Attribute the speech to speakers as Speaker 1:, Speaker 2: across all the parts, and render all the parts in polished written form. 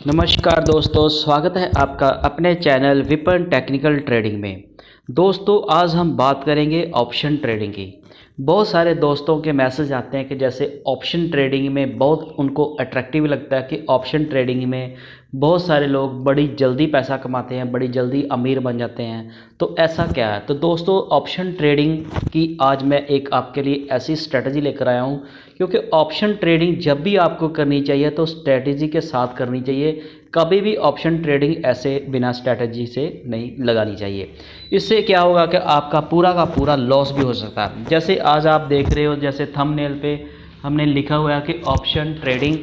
Speaker 1: नमस्कार दोस्तों, स्वागत है आपका अपने चैनल विपन टेक्निकल ट्रेडिंग में। दोस्तों, आज हम बात करेंगे ऑप्शन ट्रेडिंग की। बहुत सारे दोस्तों के मैसेज आते हैं कि जैसे ऑप्शन ट्रेडिंग में बहुत उनको अट्रैक्टिव लगता है कि ऑप्शन ट्रेडिंग में बहुत सारे लोग बड़ी जल्दी पैसा कमाते हैं, बड़ी जल्दी अमीर बन जाते हैं। तो ऐसा क्या है? तो दोस्तों, ऑप्शन ट्रेडिंग की आज मैं एक आपके लिए ऐसी स्ट्रेटजी लेकर आया हूँ, क्योंकि ऑप्शन ट्रेडिंग जब भी आपको करनी चाहिए तो स्ट्रेटजी के साथ करनी चाहिए। कभी भी ऑप्शन ट्रेडिंग ऐसे बिना स्ट्रेटजी से नहीं लगानी चाहिए। इससे क्या होगा कि आपका पूरा का पूरा लॉस भी हो सकता है। जैसे आज आप देख रहे हो, जैसे थंबनेल पे हमने लिखा हुआ है कि option trading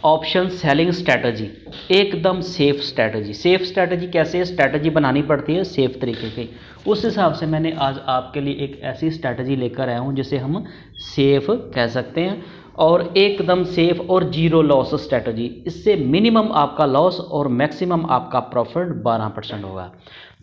Speaker 1: option selling strategy एकदम सेफ स्ट्रैटेजी। सेफ स्ट्रैटेजी कैसे स्ट्रैटेजी बनानी पड़ती है सेफ तरीके से, उस हिसाब से मैंने आज आपके लिए एक ऐसी स्ट्रैटेजी लेकर आया हूँ जिसे हम सेफ कह सकते हैं, और एकदम सेफ और जीरो लॉस स्ट्रैटेजी। इससे मिनिमम आपका लॉस और मैक्सिमम आपका प्रॉफिट 12% होगा।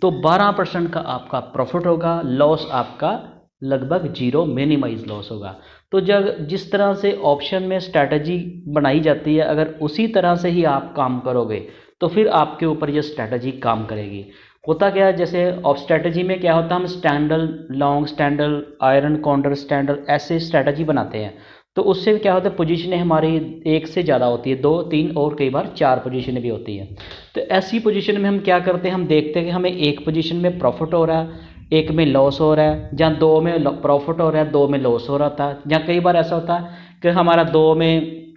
Speaker 1: तो 12% का आपका प्रॉफिट होगा, लॉस आपका लगभग जीरो, मिनिमाइज लॉस होगा। तो जब जिस तरह से ऑप्शन में स्ट्रैटेजी बनाई जाती है, अगर उसी तरह से ही आप काम करोगे तो फिर आपके ऊपर ये स्ट्रैटेजी काम करेगी। होता क्या है, जैसे ऑफ स्ट्रैटेजी में क्या होता है, हम standard long, standard iron, counter, standard ऐसे स्ट्रैटेजी बनाते हैं। तो उससे क्या होता है, पोजीशनें हमारी एक से ज़्यादा होती है, 2, 3 और कई बार 4 पोजीशनें भी होती हैं। तो ऐसी पोजीशन में हम क्या करते हैं, हम देखते हैं कि हमें एक पोजीशन में प्रॉफिट हो रहा है, एक में लॉस हो रहा है, जहाँ 2 में प्रॉफिट हो रहा है, 2 में लॉस हो रहा था। जहाँ कई बार ऐसा होता है कि हमारा 2 में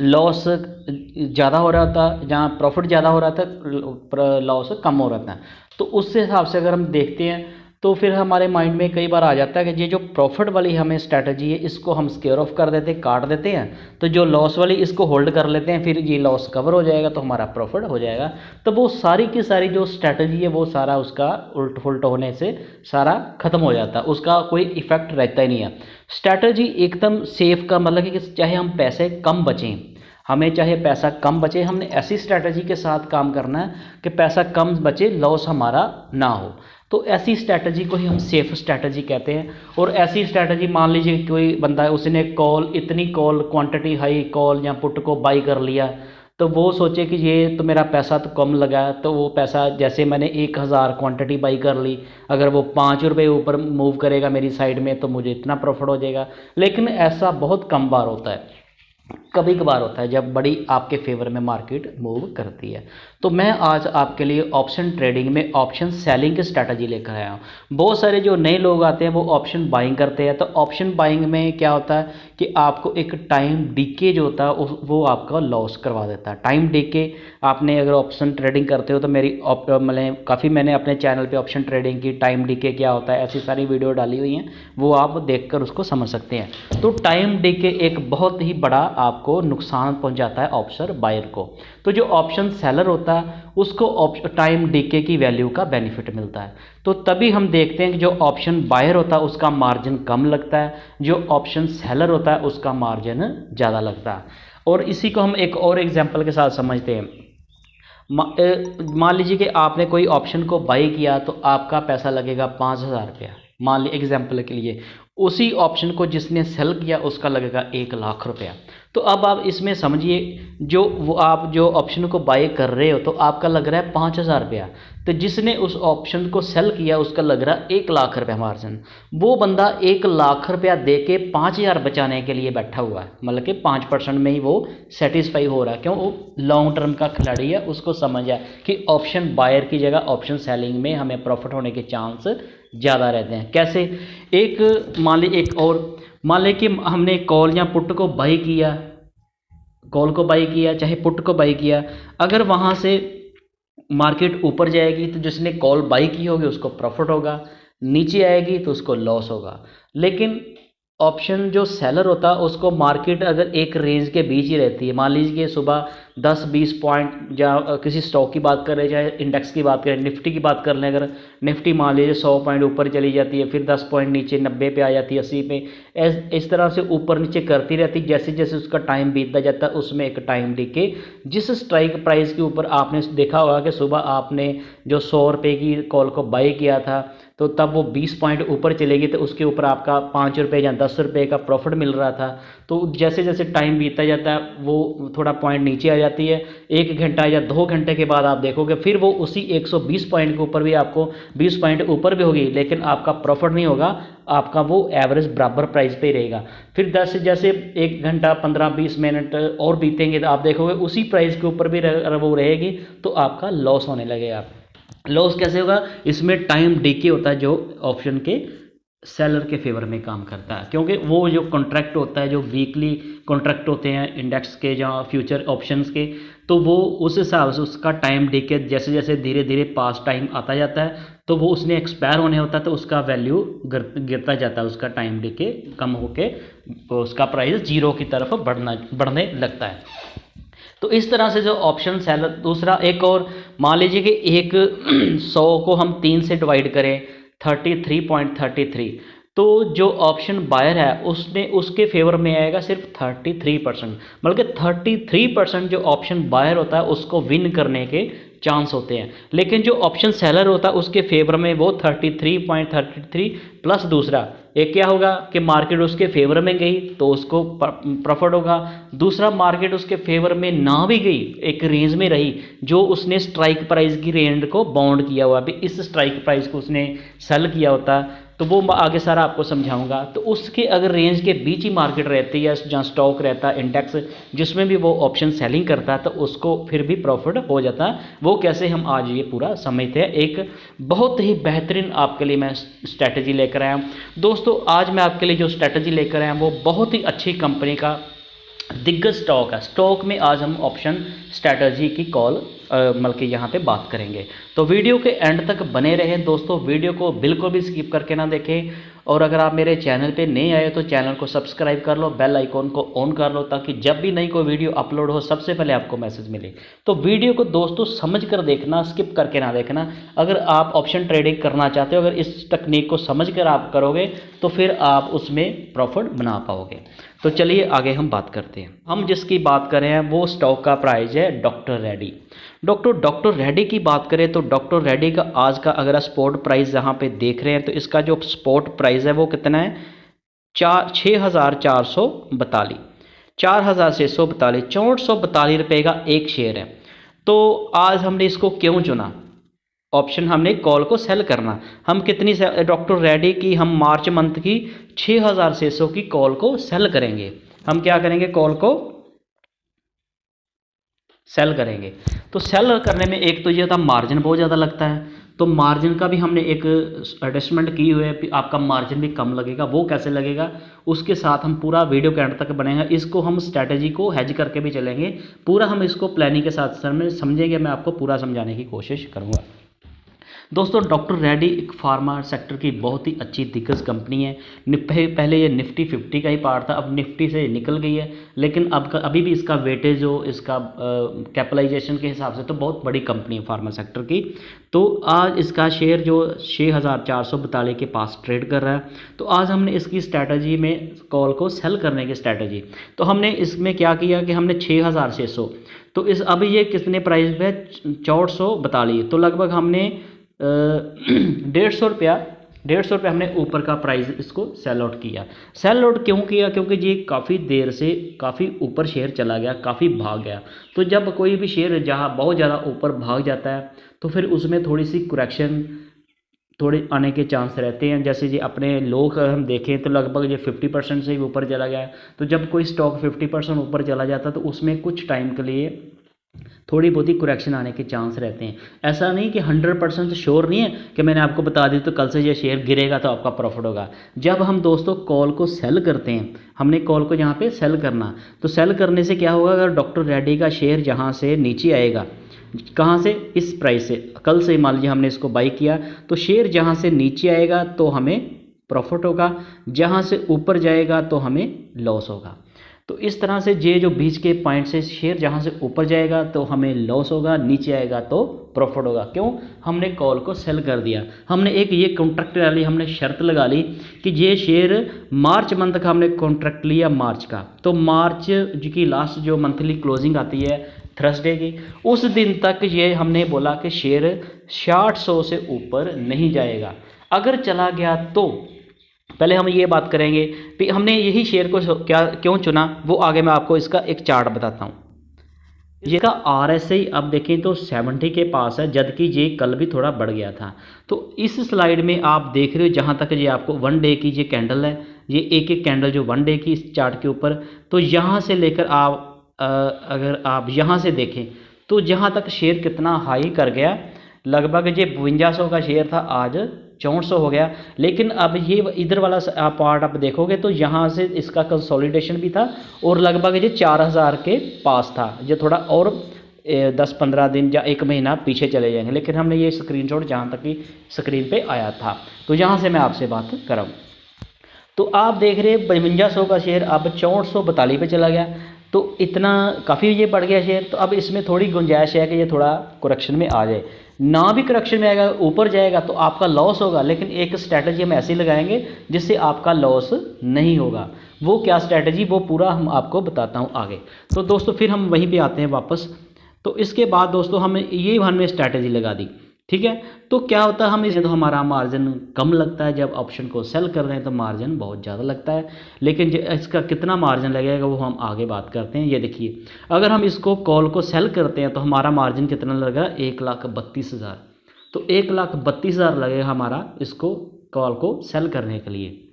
Speaker 1: लॉस ज़्यादा हो रहा था, जहाँ प्रॉफिट ज़्यादा हो रहा था, लॉस कम हो रहा था। तो उस हिसाब से अगर हम देखते हैं तो फिर हमारे माइंड में कई बार आ जाता है कि ये जो प्रॉफिट वाली हमें स्ट्रैटेजी है इसको हम स्केयर ऑफ कर देते हैं, काट देते हैं। तो जो लॉस वाली इसको होल्ड कर लेते हैं, फिर ये लॉस कवर हो जाएगा तो हमारा प्रॉफिट हो जाएगा। तो वो सारी की सारी जो स्ट्रैटेजी है वो सारा उसका उल्ट फुल्ट होने से सारा ख़त्म हो जाता है, उसका कोई इफेक्ट रहता ही नहीं है। स्ट्रैटेजी एकदम सेफ का मतलब कि चाहे हम पैसे कम बचें, हमें चाहे पैसा कम बचे, हमने ऐसी स्ट्रैटेजी के साथ काम करना है कि पैसा कम बचे, लॉस हमारा ना हो। तो ऐसी स्ट्रैटेजी को ही हम सेफ स्ट्रैटेजी कहते हैं। और ऐसी स्ट्रैटेजी, मान लीजिए कोई बंदा है, उसने इतनी कॉल क्वांटिटी हाई कॉल या पुट को बाई कर लिया, तो वो सोचे कि ये तो मेरा पैसा तो कम लगा है, तो वो पैसा जैसे मैंने 1000 क्वांटिटी बाई कर ली, अगर वो 5 रुपये ऊपर मूव करेगा मेरी साइड में तो मुझे इतना प्रॉफिट हो जाएगा। लेकिन ऐसा बहुत कम बार होता है, कभी कभार होता है जब बड़ी आपके फेवर में मार्केट मूव करती है। तो मैं आज आपके लिए ऑप्शन ट्रेडिंग में ऑप्शन सेलिंग की स्ट्रैटेजी लेकर आया हूँ। बहुत सारे जो नए लोग आते हैं वो ऑप्शन बाइंग करते हैं। तो ऑप्शन बाइंग में क्या होता है कि आपको एक टाइम डीके जो होता है वो आपका लॉस करवा देता है। टाइम डीके, आपने अगर ऑप्शन ट्रेडिंग करते हो तो मेरी मतलब काफ़ी मैंने अपने चैनल पे ऑप्शन ट्रेडिंग की, टाइम डीके क्या होता है, ऐसी सारी वीडियो डाली हुई हैं, वो आप देखकर उसको समझ सकते हैं। तो टाइम डीके एक बहुत ही बड़ा आपको नुकसान पहुंचाता है ऑप्शन बायर को। तो जो ऑप्शन सेलर होता है उसको टाइम डीके की वैल्यू का बेनिफिट मिलता है। तो तभी हम देखते हैं कि जो ऑप्शन बायर होता है उसका मार्जिन कम लगता है, जो ऑप्शन सेलर होता है उसका मार्जिन ज़्यादा लगता है। और इसी को हम एक और एग्जांपल के साथ समझते हैं। मान लीजिए कि आपने कोई ऑप्शन को बाई किया तो आपका पैसा लगेगा 5000 रुपया, मान लीजिए एग्जाम्पल के लिए। उसी ऑप्शन को जिसने सेल किया उसका लगेगा 1 लाख रुपया। तो अब आप इसमें समझिए, आप जो ऑप्शन को बाय कर रहे हो तो आपका लग रहा है 5000 रुपया, तो जिसने उस ऑप्शन को सेल किया उसका लग रहा है 1 लाख रुपया मार्जिन। वो बंदा 1 लाख रुपया दे के 5000 बचाने के लिए बैठा हुआ है, मतलब कि 5% में ही वो सेटिस्फाई हो रहा है। क्यों? वो लॉन्ग टर्म का खिलाड़ी है, उसको समझ है कि ऑप्शन बायर की जगह ऑप्शन सेलिंग में हमें प्रॉफिट होने के चांस ज़्यादा रहते हैं। कैसे? मान लें कि हमने कॉल या पुट को बाई किया, कॉल को बाई किया चाहे पुट को बाई किया, अगर वहाँ से मार्केट ऊपर जाएगी तो जिसने कॉल बाई की होगी उसको प्रॉफिट होगा, नीचे आएगी तो उसको लॉस होगा। लेकिन ऑप्शन जो सेलर होता है उसको मार्केट अगर एक रेंज के बीच ही रहती है, मान लीजिए सुबह 10-20 पॉइंट, या किसी स्टॉक की बात करें चाहे इंडेक्स की बात करें, निफ्टी की बात कर लें, अगर निफ्टी मान लीजिए 100 पॉइंट ऊपर चली जाती है, फिर 10 पॉइंट नीचे 90 पे आ जाती है, 80 पे, इस तरह से ऊपर नीचे करती रहती। जैसे जैसे उसका टाइम बीतता जाता है उसमें एक टाइम डीके, जिस स्ट्राइक प्राइस के ऊपर आपने देखा होगा कि सुबह आपने जो 100 रुपये की कॉल को बाई किया था तो तब वो 20 पॉइंट ऊपर चलेगी तो उसके ऊपर आपका 5 रुपये या 10 रुपये का प्रॉफिट मिल रहा था। तो जैसे जैसे टाइम बीतता जाता है वो थोड़ा पॉइंट नीचे आ जाती है। 1 घंटा या 2 घंटे के बाद आप देखोगे फिर वो उसी 120 पॉइंट के ऊपर भी आपको 20 पॉइंट ऊपर भी होगी, लेकिन आपका प्रॉफिट नहीं होगा, आपका वो एवरेज बराबर प्राइस पे ही रहेगा। फिर जैसे 1 घंटा 15-20 मिनट और बीतेंगे तो आप देखोगे उसी प्राइस के ऊपर भी वो रहेगी, तो आपका लॉस होने लगेगा। लॉस कैसे होगा? इसमें टाइम डीके होता है जो ऑप्शन के सेलर के फेवर में काम करता है, क्योंकि वो जो कॉन्ट्रैक्ट होता है, जो वीकली कॉन्ट्रैक्ट होते हैं इंडेक्स के या फ्यूचर ऑप्शंस के, तो वो उस हिसाब से उसका टाइम डीके जैसे जैसे धीरे धीरे पास टाइम आता जाता है तो वो उसने एक्सपायर होने होता है, तो उसका वैल्यू गिरता जाता है, उसका टाइम डीके कम होके उसका प्राइस जीरो की तरफ बढ़ने लगता है। तो इस तरह से जो ऑप्शन सेलर, दूसरा एक और मान लीजिए कि एक 100 को हम 3 से डिवाइड करें 33.33, तो जो ऑप्शन बायर है उसने उसके फेवर में आएगा सिर्फ 33%, बल्कि 33% जो ऑप्शन बायर होता है उसको विन करने के चांस होते हैं। लेकिन जो ऑप्शन सेलर होता है उसके फेवर में वो 33.33 प्लस दूसरा एक क्या होगा कि मार्केट उसके फेवर में गई तो उसको प्रॉफिट होगा। दूसरा मार्केट उसके फेवर में ना भी गई, एक रेंज में रही, जो उसने स्ट्राइक प्राइस की रेंज को बाउंड किया हुआ, अभी इस स्ट्राइक प्राइस को उसने सेल किया होता, तो वो आगे सारा आपको समझाऊंगा। तो उसके अगर रेंज के बीच ही मार्केट रहती है जहाँ स्टॉक रहता है इंडेक्स जिसमें भी वो ऑप्शन सेलिंग करता है, तो उसको फिर भी प्रॉफिट हो जाता है। वो कैसे हम आज ये पूरा समझते हैं। एक बहुत ही बेहतरीन आपके लिए मैं स्ट्रैटेजी लेकर आया हूँ दोस्तों। आज मैं आपके लिए जो स्ट्रैटेजी लेकर आया हूँ वो बहुत ही अच्छी कंपनी का दिग्गज स्टॉक है। स्टॉक में आज हम ऑप्शन स्ट्रैटेजी की कॉल मतलब कि यहाँ पे बात करेंगे, तो वीडियो के एंड तक बने रहें दोस्तों। वीडियो को बिल्कुल भी स्किप करके ना देखें, और अगर आप मेरे चैनल पे नए आए तो चैनल को सब्सक्राइब कर लो, बेल आइकॉन को ऑन कर लो, ताकि जब भी नई कोई वीडियो अपलोड हो सबसे पहले आपको मैसेज मिले। तो वीडियो को दोस्तों समझ कर देखना, स्किप करके ना देखना। अगर आप ऑप्शन ट्रेडिंग करना चाहते हो, अगर इस टेक्निक को समझ कर आप करोगे तो फिर आप उसमें प्रॉफिट बना पाओगे। तो चलिए आगे हम बात करते हैं। हम जिसकी बात कर रहे हैं वो स्टॉक का प्राइस है डॉक्टर रेड्डी। डॉक्टर रेड्डी की बात करें तो डॉक्टर रेड्डी का आज का अगर स्पॉट प्राइस यहाँ पे देख रहे हैं तो इसका जो स्पॉट प्राइस है वो कितना है 6,442 4,642 442 रुपये का एक शेयर है। तो आज हमने इसको क्यों चुना? ऑप्शन हमने कॉल को सेल करना। हम कितनी डॉक्टर रेड्डी की हम मार्च मंथ की 6,600 की कॉल को सेल करेंगे। हम क्या करेंगे? कॉल को सेल करेंगे। तो सेल करने में एक तो ये था मार्जिन बहुत ज़्यादा लगता है, तो मार्जिन का भी हमने एक एडजस्टमेंट की हुई है, आपका मार्जिन भी कम लगेगा। वो कैसे लगेगा उसके साथ हम पूरा वीडियो के एंड तक बनेगा। इसको हम स्ट्रैटेजी को हेज करके भी चलेंगे, पूरा हम इसको प्लानिंग के साथ समझेंगे। मैं आपको पूरा समझाने की कोशिश करूँगा। दोस्तों डॉक्टर रेड्डी एक फार्मा सेक्टर की बहुत ही अच्छी दिग्गज कंपनी है। पहले ये निफ्टी 50 का ही पार्ट था, अब निफ्टी से निकल गई है, लेकिन अब अभी भी इसका वेटेज जो इसका कैपिटलाइजेशन के हिसाब से तो बहुत बड़ी कंपनी है फार्मा सेक्टर की। तो आज इसका शेयर जो 6,442 के पास ट्रेड कर रहा है। तो आज हमने इसकी स्ट्रैटेजी में कॉल को सेल करने की स्ट्रैटेजी, तो हमने इसमें क्या किया कि हमने 6,600, तो इस अभी ये कितने प्राइस पे 442, तो लगभग हमने 150 रुपया हमने ऊपर का प्राइस इसको सेल आउट किया। सेल आउट क्यों किया? क्योंकि ये काफ़ी देर से काफ़ी ऊपर शेयर चला गया, काफ़ी भाग गया। तो जब कोई भी शेयर जहाँ बहुत ज़्यादा ऊपर भाग जाता है तो फिर उसमें थोड़ी सी करेक्शन थोड़े आने के चांस रहते हैं। जैसे जी अपने लोग हम देखें तो लगभग ये 50% से ही ऊपर चला गया है। तो जब कोई स्टॉक 50% ऊपर चला जाता है तो उसमें कुछ टाइम के लिए थोड़ी बहुत ही करेक्शन आने के चांस रहते हैं। ऐसा नहीं कि 100% श्योर नहीं है कि मैंने आपको बता दी तो कल से ये शेयर गिरेगा तो आपका प्रॉफिट होगा। जब हम दोस्तों कॉल को सेल करते हैं, हमने कॉल को यहाँ पे सेल करना, तो सेल करने से क्या होगा? अगर डॉक्टर रेड्डी का शेयर जहाँ से नीचे आएगा, कहाँ से? इस प्राइस से, कल से मान लीजिए हमने इसको बाई किया, तो शेयर जहाँ से नीचे आएगा तो हमें प्रॉफिट होगा, जहाँ से ऊपर जाएगा तो हमें लॉस होगा। तो इस तरह से ये जो बीच के पॉइंट से शेयर जहाँ से ऊपर जाएगा तो हमें लॉस होगा, नीचे आएगा तो प्रॉफिट होगा। क्यों? हमने कॉल को सेल कर दिया। हमने एक ये कॉन्ट्रैक्ट वाली हमने शर्त लगा ली कि ये शेयर मार्च मंथ का हमने कॉन्ट्रैक्ट लिया मार्च का, तो मार्च की लास्ट जो मंथली क्लोजिंग आती है थर्सडे की, उस दिन तक ये हमने बोला कि शेयर 600 से ऊपर नहीं जाएगा। अगर चला गया तो पहले हम ये बात करेंगे कि हमने यही शेयर को क्या क्यों चुना, वो आगे मैं आपको इसका एक चार्ट बताता हूँ। इसका RSI अब देखें तो 70 के पास है, जबकि ये कल भी थोड़ा बढ़ गया था। तो इस स्लाइड में आप देख रहे हो जहाँ तक ये आपको 1 डे की ये कैंडल है, ये एक एक कैंडल जो 1 डे की इस चार्ट के ऊपर, तो यहाँ से लेकर आप अगर आप यहाँ से देखें तो जहाँ तक शेयर कितना हाई कर गया, लगभग ये 5200 का शेयर था, आज 6400 हो गया। लेकिन अब ये इधर वाला पार्ट आप देखोगे तो यहाँ से इसका कंसोलिडेशन भी था और लगभग ये 4000 के पास था। ये थोड़ा और 10-15 दिन या 1 महीना पीछे चले जाएंगे, लेकिन हमने ये स्क्रीनशॉट जहाँ तक कि स्क्रीन पे आया था, तो यहाँ से मैं आपसे बात कर रहा हूँ। तो आप देख रहे हैं 5200 का शेयर अब 6442 पे चला गया, तो इतना काफ़ी ये बढ़ गया शेयर। तो अब इसमें थोड़ी गुंजाइश है कि ये थोड़ा करेक्शन में आ जाए, ना भी करेक्शन में आएगा ऊपर जाएगा तो आपका लॉस होगा, लेकिन एक स्ट्रैटेजी हम ऐसी लगाएंगे जिससे आपका लॉस नहीं होगा। वो क्या स्ट्रैटेजी, वो पूरा हम आपको बताता हूँ आगे। तो दोस्तों फिर हम वहीं पे आते हैं वापस। तो इसके बाद दोस्तों हमने स्ट्रैटेजी लगा दी, ठीक है। तो क्या होता है, हम इसे तो हमारा मार्जिन कम लगता है, जब ऑप्शन को सेल कर रहे हैं तो मार्जिन बहुत ज़्यादा लगता है, लेकिन इसका कितना मार्जिन लगेगा वो हम आगे बात करते हैं। ये देखिए, अगर हम इसको कॉल को सेल करते हैं तो हमारा मार्जिन कितना लगेगा, 1,32,000। तो 1,32,000 लगेगा हमारा इसको कॉल को सेल करने के लिए।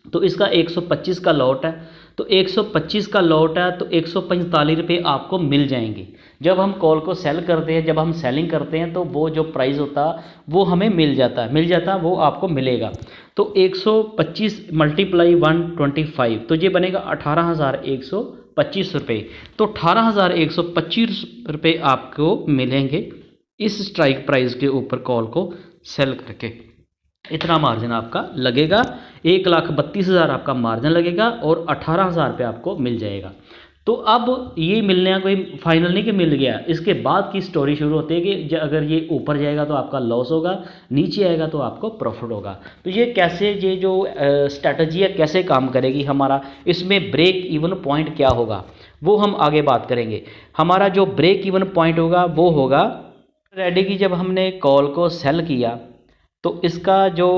Speaker 1: तो इसका 125 का लॉट है, तो 125 का लॉट है तो 145 रुपये आपको मिल जाएंगे। जब हम कॉल को सेल करते हैं, जब हम सेलिंग करते हैं तो वो जो प्राइस होता वो हमें मिल जाता वो आपको मिलेगा। तो 125 × 125 तो ये बनेगा 18,125 रुपये। तो 18,125 रुपये आपको मिलेंगे इस स्ट्राइक प्राइस के ऊपर कॉल को सेल करके। इतना मार्जिन आपका लगेगा, 1,32,000 आपका मार्जिन लगेगा और 18,000 रुपये आपको मिल जाएगा। तो अब ये मिलने का कोई फाइनल नहीं कि मिल गया, इसके बाद की स्टोरी शुरू होती है कि अगर ये ऊपर जाएगा तो आपका लॉस होगा, नीचे आएगा तो आपको प्रॉफिट होगा। तो ये कैसे, ये जो स्ट्रैटेजी है कैसे काम करेगी, हमारा इसमें ब्रेक इवन पॉइंट क्या होगा वो हम आगे बात करेंगे। हमारा जो ब्रेक इवन पॉइंट होगा वो होगा रेडी की, जब हमने कॉल को सेल किया तो इसका जो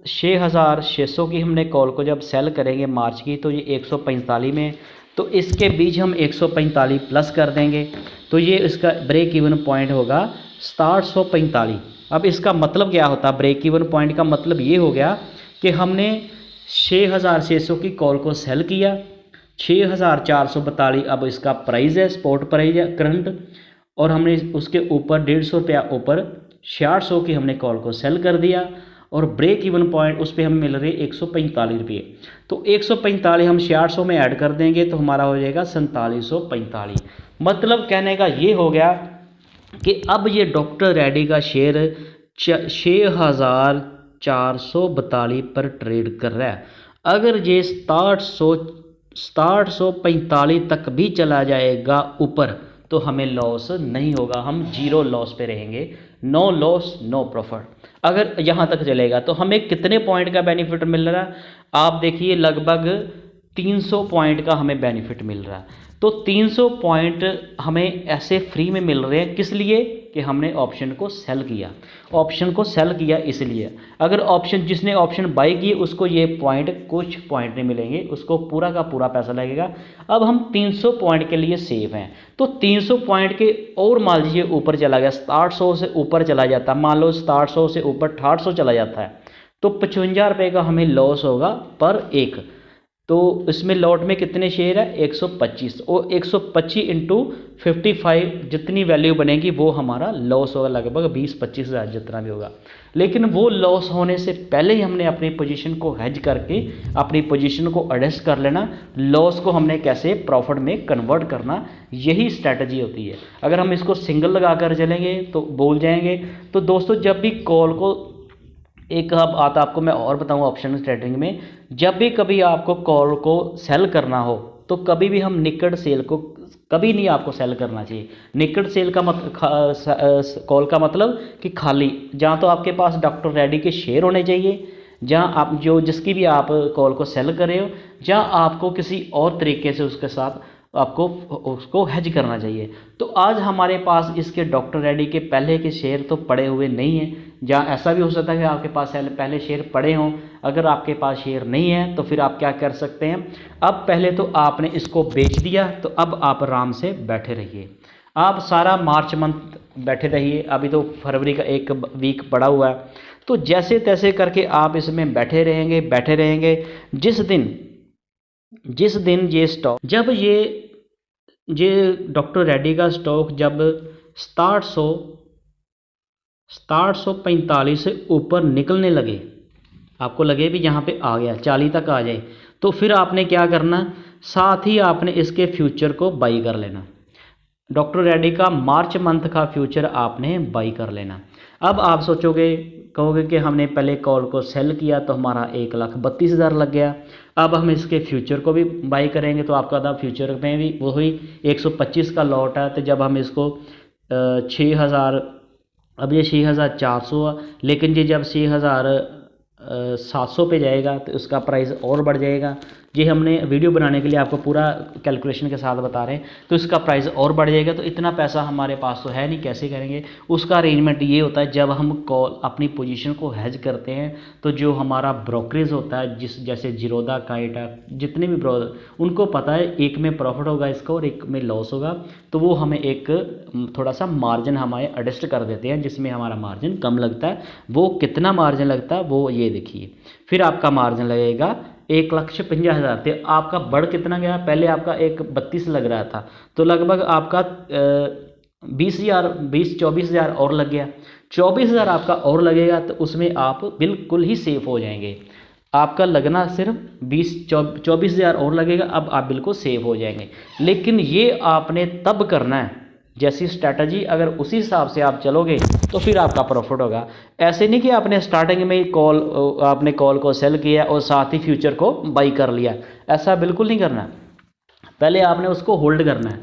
Speaker 1: 6,600 की हमने कॉल को जब सेल करेंगे मार्च की, तो ये 145 में, तो इसके बीच हम 145 प्लस कर देंगे, तो ये इसका ब्रेक इवन पॉइंट होगा 745। अब इसका मतलब क्या होता है, ब्रेक इवन पॉइंट का मतलब ये हो गया कि हमने 6,600 की कॉल को सेल किया, 6,442 अब इसका प्राइस है, स्पॉट प्राइस है करंट, और हमने उसके ऊपर 150 रुपया ऊपर 600 की हमने कॉल को सेल कर दिया, और ब्रेक इवन पॉइंट उस पर हमें मिल रही है 145 रुपये। तो 145 हम 600 में ऐड कर देंगे तो हमारा हो जाएगा 4745। मतलब कहने का ये हो गया कि अब ये डॉक्टर रेड्डी का शेयर 6,442 पर ट्रेड कर रहा है। अगर ये 745 तक भी चला जाएगा ऊपर तो हमें लॉस नहीं होगा, हम जीरो लॉस पे रहेंगे, नो लॉस नो प्रॉफिट। अगर यहाँ तक चलेगा तो हमें कितने पॉइंट का बेनिफिट मिल रहा है, आप देखिए लगभग 300 पॉइंट का हमें बेनिफिट मिल रहा है। तो 300 पॉइंट हमें ऐसे फ्री में मिल रहे हैं, किस लिए कि हमने ऑप्शन को सेल किया, ऑप्शन को सेल किया इसलिए। अगर ऑप्शन जिसने ऑप्शन बाई की उसको ये पॉइंट, कुछ पॉइंट नहीं मिलेंगे, उसको पूरा का पूरा पैसा लगेगा। अब हम 300 पॉइंट के लिए सेफ हैं, तो 300 पॉइंट के और मान लीजिए ऊपर चला गया, 700 से ऊपर चला जाता, मान लो 700 से ऊपर 800 चला जाता है, तो 55 रुपये का हमें लॉस होगा पर एक। तो इसमें लॉट में कितने शेयर है, 125, और 125 × 55 जितनी वैल्यू बनेगी वो हमारा लॉस होगा, लगभग 20-25 हज़ार जितना भी होगा। लेकिन वो लॉस होने से पहले ही हमने अपनी पोजीशन को हेज करके अपनी पोजीशन को एडजस्ट कर लेना, लॉस को हमने कैसे प्रॉफिट में कन्वर्ट करना, यही स्ट्रैटेजी होती है। अगर हम इसको सिंगल लगा कर चलेंगे तो बोल जाएंगे। तो दोस्तों जब भी कॉल को एक अब आता आपको मैं और बताऊँ ऑप्शन ट्रेडिंग में, जब भी कभी आपको कॉल को सेल करना हो तो कभी भी हम निकट सेल को कभी नहीं आपको सेल करना चाहिए। निकट सेल का कॉल का मतलब कि खाली, जहाँ तो आपके पास डॉक्टर रेड्डी के शेयर होने चाहिए, जहाँ आप जो जिसकी भी आप कॉल को सेल कर रहे हो, जहाँ आपको किसी और तरीके से उसके साथ आपको उसको हेज करना चाहिए। तो आज हमारे पास इसके डॉक्टर रेड्डी के पहले के शेयर तो पड़े हुए नहीं हैं, जहाँ ऐसा भी हो सकता है कि आपके पास पहले शेयर पड़े हों। अगर आपके पास शेयर नहीं है तो फिर आप क्या कर सकते हैं, अब पहले तो आपने इसको बेच दिया, तो अब आप आराम से बैठे रहिए। आप सारा मार्च मंथ बैठे रहिए, अभी तो फरवरी का 1 वीक पड़ा हुआ है, तो जैसे तैसे करके आप इसमें बैठे रहेंगे। जिस दिन ये स्टॉक, जब ये डॉक्टर रेड्डी का स्टॉक जब 6745 से ऊपर निकलने लगे, आपको लगे भी यहाँ पे आ गया 40 तक आ जाए, तो फिर आपने क्या करना, साथ ही आपने इसके फ्यूचर को बाई कर लेना। डॉक्टर रेड्डी का मार्च मंथ का फ्यूचर आपने बाई कर लेना। अब आप कहोगे कि हमने पहले कॉल को सेल किया तो हमारा 1,32,000 लग गया, अब हम इसके फ्यूचर को भी बाई करेंगे तो आपका था फ्यूचर में भी वही 125 का लॉट है। तो जब हम इसको 6,000, अब ये 6,400, लेकिन ये जब 6,700 पे जाएगा तो उसका प्राइस और बढ़ जाएगा। ये हमने वीडियो बनाने के लिए आपको पूरा कैलकुलेशन के साथ बता रहे हैं, तो इसका प्राइस और बढ़ जाएगा। तो इतना पैसा हमारे पास तो है नहीं, कैसे करेंगे। उसका अरेंजमेंट ये होता है, जब हम कॉल अपनी पोजीशन को हेज करते हैं तो जो हमारा ब्रोकरेज होता है, जैसे जीरोधा, काइटा, जितने भी उनको पता है एक में प्रॉफिट होगा इसका और एक में लॉस होगा, तो वो हमें एक थोड़ा सा मार्जिन हमारे एडजस्ट कर देते हैं, जिसमें हमारा मार्जिन कम लगता है। वो कितना मार्जिन लगता है वो ये देखिए, फिर आपका मार्जिन लगेगा 1,50,000। तो आपका बढ़ कितना गया, पहले आपका 1,32 लग रहा था, तो लगभग आपका 24,000 और लग गया। 24,000 आपका और लगेगा, तो उसमें आप बिल्कुल ही सेफ हो जाएंगे। आपका लगना सिर्फ 24,000 और लगेगा, अब आप बिल्कुल सेफ हो जाएंगे। लेकिन ये आपने तब करना है, जैसी स्ट्रैटेजी अगर उसी हिसाब से आप चलोगे तो फिर आपका प्रॉफिट होगा। ऐसे नहीं कि आपने स्टार्टिंग में आपने कॉल को सेल किया और साथ ही फ्यूचर को बाई कर लिया, ऐसा बिल्कुल नहीं करना। पहले आपने उसको होल्ड करना है,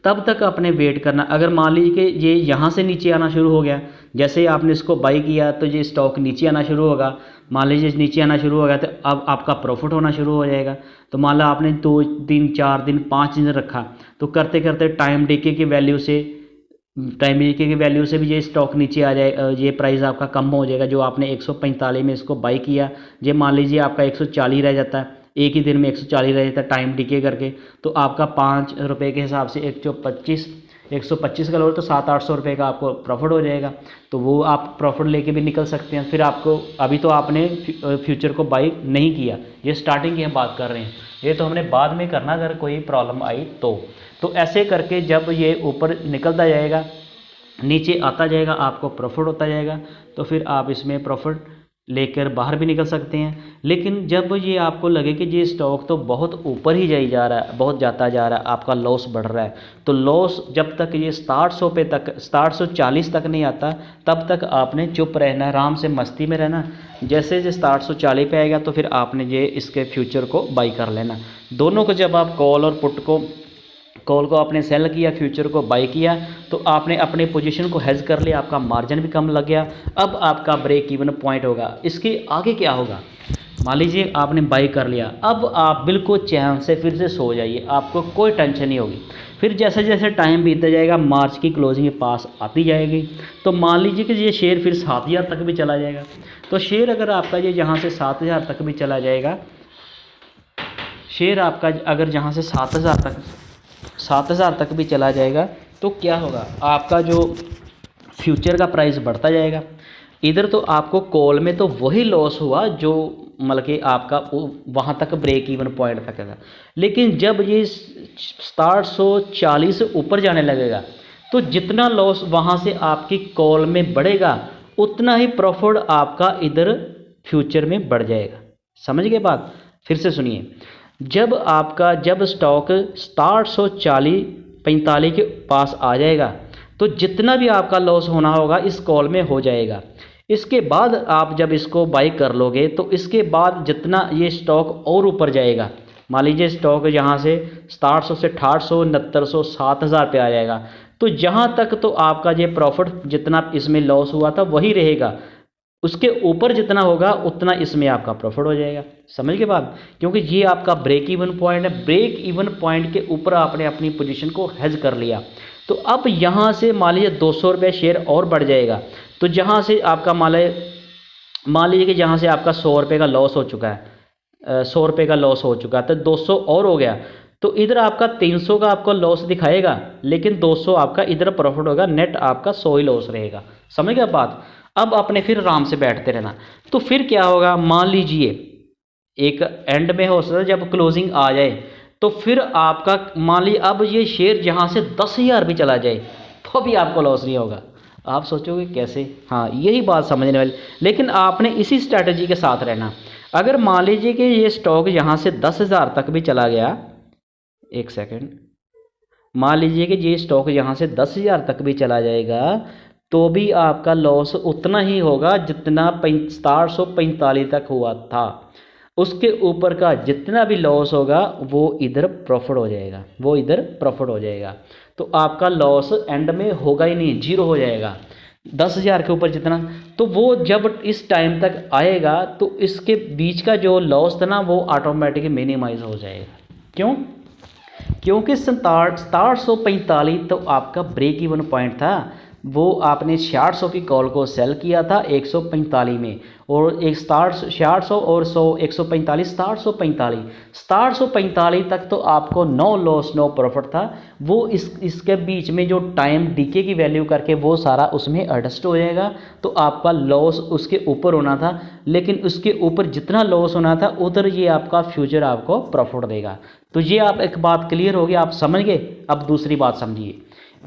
Speaker 1: तब तक आपने वेट करना। अगर मान लीजिए कि ये यहाँ से नीचे आना शुरू हो गया, जैसे आपने इसको बाई किया तो ये स्टॉक नीचे आना शुरू होगा, मान लीजिए नीचे आना शुरू हो गया तो अब आपका प्रॉफिट होना शुरू हो जाएगा। तो मान लो आपने 2 दिन 4 दिन 5 दिन रखा, तो करते करते टाइम डीके की वैल्यू से भी ये स्टॉक नीचे आ जाए, ये प्राइस आपका कम हो जाएगा। जो आपने 145 में इसको बाई किया, ये मान लीजिए आपका 140 रह जाता है, एक ही दिन में 140 रह जाता है टाइम डीके करके, तो आपका 5 रुपये के हिसाब से 125 का लोड, तो 700-800 रुपये का आपको प्रॉफिट हो जाएगा। तो वो आप प्रॉफिट लेके भी निकल सकते हैं। फिर आपको, अभी तो आपने फ्यूचर को बाई नहीं किया, ये स्टार्टिंग की हम बात कर रहे हैं, ये तो हमने बाद में करना अगर कोई प्रॉब्लम आई तो ऐसे करके जब ये ऊपर निकलता जाएगा, नीचे आता जाएगा, आपको प्रॉफिट होता जाएगा, तो फिर आप इसमें प्रॉफिट लेकर बाहर भी निकल सकते हैं। लेकिन जब ये आपको लगे कि ये स्टॉक तो बहुत ऊपर ही जाई जा रहा है, बहुत जाता जा रहा है, आपका लॉस बढ़ रहा है, तो लॉस जब तक ये 740 तक नहीं आता, तब तक आपने चुप रहना, आराम से मस्ती में रहना। जैसे 740 पे आएगा तो फिर आपने ये इसके फ्यूचर को बाई कर लेना। दोनों को जब आप कॉल और पुट को, कॉल को आपने सेल किया, फ्यूचर को बाई किया, तो आपने अपने पोजीशन को हेज कर लिया, आपका मार्जिन भी कम लग गया। अब आपका ब्रेक इवन पॉइंट होगा। इसके आगे क्या होगा, मान लीजिए आपने बाई कर लिया, अब आप बिल्कुल चैन से फिर से सो जाइए, आपको कोई टेंशन नहीं होगी। फिर जैसे जैसे टाइम बीतता जाएगा, मार्च की क्लोजिंग के पास आती जाएगी, तो मान लीजिए कि ये शेयर फिर 7,000 तक भी चला जाएगा। तो शेयर अगर आपका ये यहाँ से 7,000 तक भी चला जाएगा, शेयर आपका अगर यहाँ से 7,000 तक भी चला जाएगा, तो क्या होगा, आपका जो फ्यूचर का प्राइस बढ़ता जाएगा। इधर तो आपको कॉल में तो वही लॉस हुआ जो मतलब कि आपका वहाँ तक ब्रेक इवन पॉइंट तक है, लेकिन जब ये 740 से ऊपर जाने लगेगा, तो जितना लॉस वहाँ से आपकी कॉल में बढ़ेगा, उतना ही प्रॉफिट आपका इधर फ्यूचर में बढ़ जाएगा। समझ गए बात, फिर से सुनिए। जब स्टॉक 740-45 के पास आ जाएगा, तो जितना भी आपका लॉस होना होगा इस कॉल में हो जाएगा। इसके बाद आप जब इसको बाई कर लोगे, तो इसके बाद जितना ये स्टॉक और ऊपर जाएगा, मान लीजिए स्टॉक यहाँ से 700 से 800, 6900, 7,000 पे आ जाएगा, तो जहाँ तक तो आपका ये प्रॉफिट जितना इसमें लॉस हुआ था वही रहेगा। उसके ऊपर जितना होगा उतना इसमें आपका प्रॉफिट हो जाएगा। समझ के बाद, क्योंकि ये आपका ब्रेक इवन पॉइंट है, ब्रेक इवन पॉइंट के ऊपर आपने अपनी पोजीशन को हेज कर लिया। तो अब यहाँ से मान लीजिए 200 रुपये शेयर और बढ़ जाएगा, तो जहाँ से आपका मान लीजिए कि जहाँ से आपका 100 रुपये का लॉस हो चुका है, 100 रुपये का लॉस हो चुका है, तो 200 और हो गया, तो इधर आपका 300 का आपको लॉस दिखाएगा, लेकिन 200 आपका इधर प्रॉफिट होगा, नेट आपका 100 ही लॉस रहेगा। समझ गया बात। अब आपने फिर आराम से बैठते रहना। तो फिर क्या होगा, मान लीजिए एक एंड में हो सकता है जब क्लोजिंग आ जाए, तो फिर आपका मान लीजिए अब ये शेयर जहाँ से 10,000 भी चला जाए तो भी आपको लॉस नहीं होगा। आप सोचोगे कैसे, हाँ यही बात समझने वाली, लेकिन आपने इसी स्ट्रैटेजी के साथ रहना। अगर मान लीजिए कि ये स्टॉक यहाँ से 10,000 तक भी चला गया, एक सेकेंड, मान लीजिए कि ये स्टॉक यहाँ से 10,000 तक भी चला जाएगा, तो भी आपका लॉस उतना ही होगा जितना 745 तक हुआ था। उसके ऊपर का जितना भी लॉस होगा वो इधर प्रॉफिट हो जाएगा, वो इधर प्रॉफिट हो जाएगा। तो आपका लॉस एंड में होगा ही नहीं, जीरो हो जाएगा। 10,000 के ऊपर जितना, तो वो जब इस टाइम तक आएगा तो इसके बीच का जो लॉस था ना वो ऑटोमेटिक मिनिमाइज हो जाएगा। क्यों? क्योंकि 745 तो आपका ब्रेक इवन पॉइंट था, वो आपने 600 की कॉल को सेल किया था 145 में, और एक 600 और 100 145 745 तक तो आपको नो लॉस नो प्रॉफिट था। वो इसके बीच में जो टाइम डीके की वैल्यू करके वो सारा उसमें एडजस्ट हो जाएगा, तो आपका लॉस उसके ऊपर होना था, लेकिन उसके ऊपर जितना लॉस होना था उधर ये आपका फ्यूचर आपको प्रॉफिट देगा। तो ये आप एक बात क्लियर होगी, आप समझ गए। अब दूसरी बात समझिए,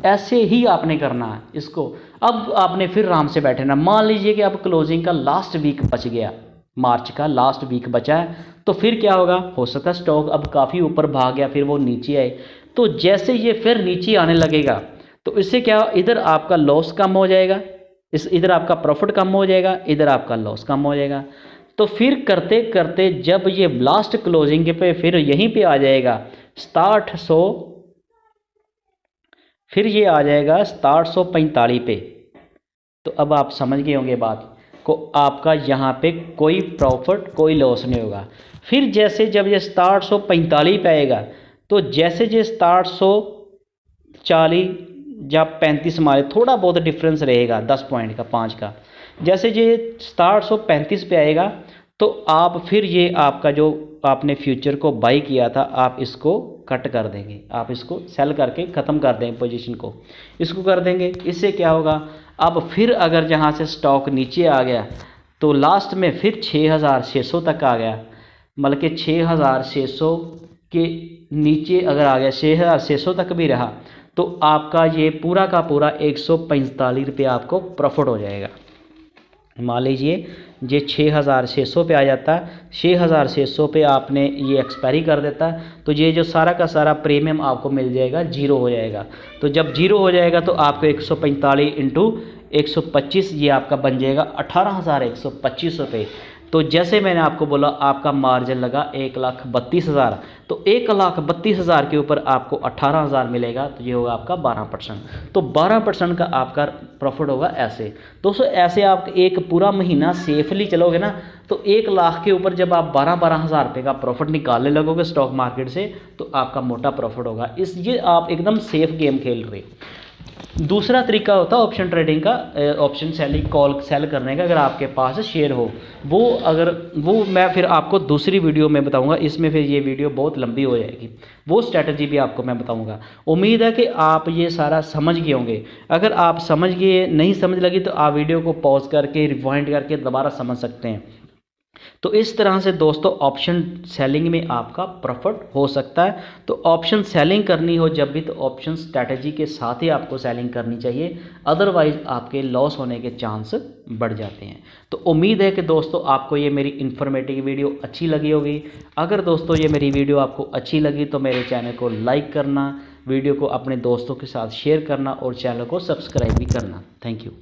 Speaker 1: ऐसे ही आपने करना है इसको। अब आपने फिर आराम से बैठना। मान लीजिए कि अब क्लोजिंग का लास्ट वीक बच गया, मार्च का लास्ट वीक बचा है, तो फिर क्या होगा, हो सकता है स्टॉक अब काफ़ी ऊपर भाग गया, फिर वो नीचे आए, तो जैसे ये फिर नीचे आने लगेगा तो इससे क्या, इधर आपका लॉस कम हो जाएगा, इधर आपका प्रॉफिट कम हो जाएगा, इधर आपका लॉस कम हो जाएगा। तो फिर करते करते जब ये लास्ट क्लोजिंग के पे फिर यहीं पे आ जाएगा 700, फिर ये आ जाएगा 745 पे, तो अब आप समझ गए होंगे बात को, आपका यहाँ पे कोई प्रॉफिट कोई लॉस नहीं होगा। फिर जैसे जब ये 745 पे आएगा, तो जैसे ये 740 या 35 मारे, थोड़ा बहुत डिफरेंस रहेगा 10 पॉइंट का, 5 का। जैसे ये 735 पे आएगा तो आप फिर ये आपका जो आपने फ्यूचर को बाई किया था आप इसको कट कर देंगे, आप इसको सेल करके ख़त्म कर देंगे, पोजीशन को इसको कर देंगे। इससे क्या होगा, अब फिर अगर जहाँ से स्टॉक नीचे आ गया तो लास्ट में फिर 6,600 तक आ गया, मतलब कि 6,600 के नीचे अगर आ गया, 6,600 तक भी रहा, तो आपका ये पूरा का पूरा 145 रुपये आपको प्रॉफिट हो जाएगा। मान लीजिए ये 6,600 पे आ जाता है, 6,600 पे आपने ये एक्सपायरी कर देता, तो ये जो सारा का सारा प्रीमियम आपको मिल जाएगा, जीरो हो जाएगा। तो जब जीरो हो जाएगा तो आपको 145 इंटू 125 ये आपका बन जाएगा 18,125 रुपये। तो जैसे मैंने आपको बोला आपका मार्जिन लगा 1,32,000, तो 1,32,000 के ऊपर आपको 18,000 मिलेगा, तो ये होगा आपका 12%। तो 12% का आपका प्रॉफिट होगा ऐसे। दोस्तों ऐसे आप एक पूरा महीना सेफली चलोगे ना, तो 1 लाख के ऊपर जब आप 12,000 रुपये का प्रॉफिट निकालने लगोगे स्टॉक मार्केट से, तो आपका मोटा प्रॉफिट होगा। ये आप एकदम सेफ गेम खेल रहे हो। दूसरा तरीका होता है ऑप्शन ट्रेडिंग का, ऑप्शन सेलिंग, कॉल सेल करने का। अगर आपके पास शेयर हो, वो मैं फिर आपको दूसरी वीडियो में बताऊंगा, इसमें फिर ये वीडियो बहुत लंबी हो जाएगी, वो स्ट्रैटेजी भी आपको मैं बताऊंगा। उम्मीद है कि आप ये सारा समझ गए होंगे। अगर आप समझ गए, नहीं समझ लगी तो आप वीडियो को पॉज करके रिवाइंड करके दोबारा समझ सकते हैं। तो इस तरह से दोस्तों ऑप्शन सेलिंग में आपका प्रॉफिट हो सकता है। तो ऑप्शन सेलिंग करनी हो जब भी, तो ऑप्शन स्ट्रैटेजी के साथ ही आपको सेलिंग करनी चाहिए, अदरवाइज आपके लॉस होने के चांस बढ़ जाते हैं। तो उम्मीद है कि दोस्तों आपको ये मेरी इन्फॉर्मेटिव वीडियो अच्छी लगी होगी। अगर दोस्तों ये मेरी वीडियो आपको अच्छी लगी तो मेरे चैनल को लाइक करना, वीडियो को अपने दोस्तों के साथ शेयर करना और चैनल को सब्सक्राइब भी करना। Thank you.